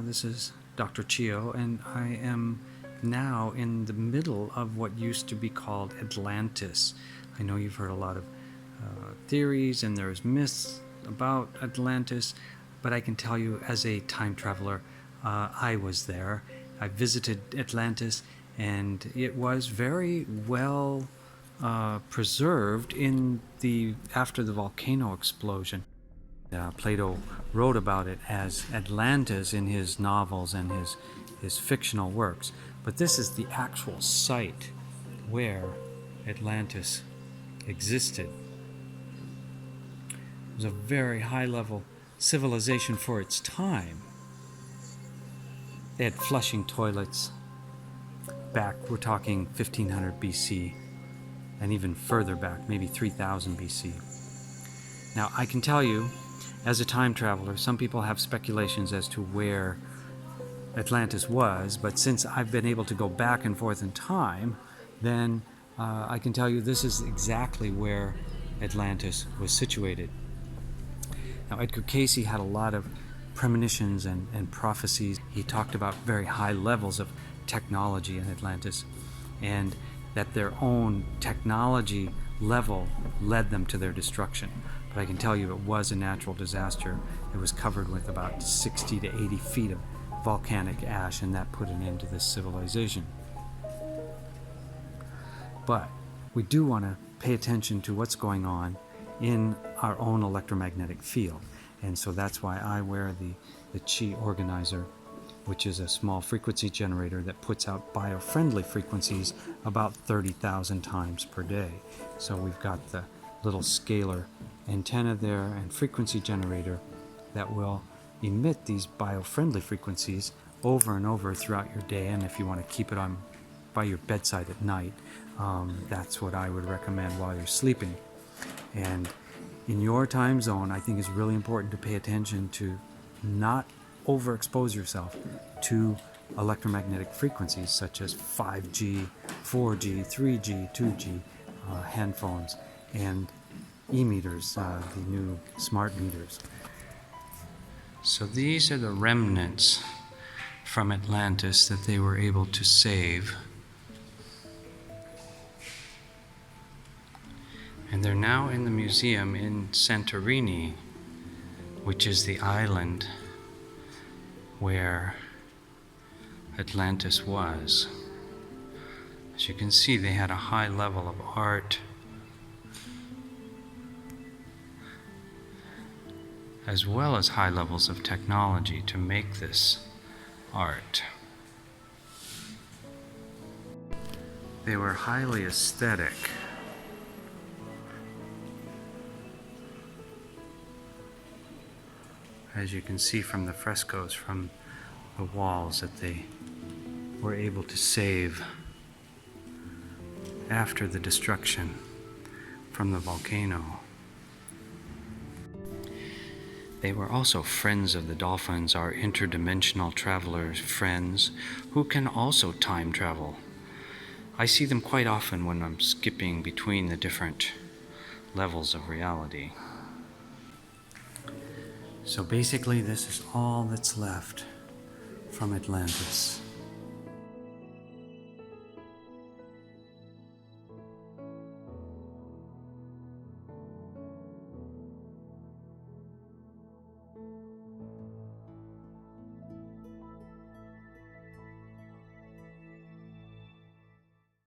This is Dr. Chio, and I am now in the middle of what used to be called Atlantis. I know you've heard a lot of theories and there's myths about Atlantis, but I can tell you as a time traveler, I was there. I visited Atlantis, and it was very well preserved after the volcano explosion. Plato wrote about it as Atlantis in his novels and his fictional works, but this is the actual site where Atlantis existed. It was a very high-level civilization for its time. They had flushing toilets back, we're talking 1500 BC, and even further back, maybe 3000 BC. Now, I can tell you, as a time traveler, some people have speculations as to where Atlantis was, but since I've been able to go back and forth in time, then I can tell you this is exactly where Atlantis was situated. Now, Edgar Cayce had a lot of premonitions and prophecies. He talked about very high levels of technology in Atlantis, and that their own technology level led them to their destruction. But I can tell you it was a natural disaster. It was covered with about 60 to 80 feet of volcanic ash, and that put an end to this civilization. But we do want to pay attention to what's going on in our own electromagnetic field. And so that's why I wear the Chi Organizer, which is a small frequency generator that puts out bio-friendly frequencies about 30,000 times per day. So we've got the little scalar antenna there and frequency generator that will emit these bio-friendly frequencies over and over throughout your day. And if you want to keep it on by your bedside at night, that's what I would recommend while you're sleeping. And in your time zone, I think it's really important to pay attention to not overexpose yourself to electromagnetic frequencies such as 5G, 4G, 3G, 2G, handphones, and e-meters, the new smart meters. So these are the remnants from Atlantis that they were able to save. And they're now in the museum in Santorini, which is the island where Atlantis was. As you can see, they had a high level of art, as well as high levels of technology to make this art. They were highly aesthetic. As you can see from the frescoes from the walls that they were able to save after the destruction from the volcano. They were also friends of the dolphins, our interdimensional travelers, friends who can also time travel. I see them quite often when I'm skipping between the different levels of reality. So basically, this is all that's left from Atlantis.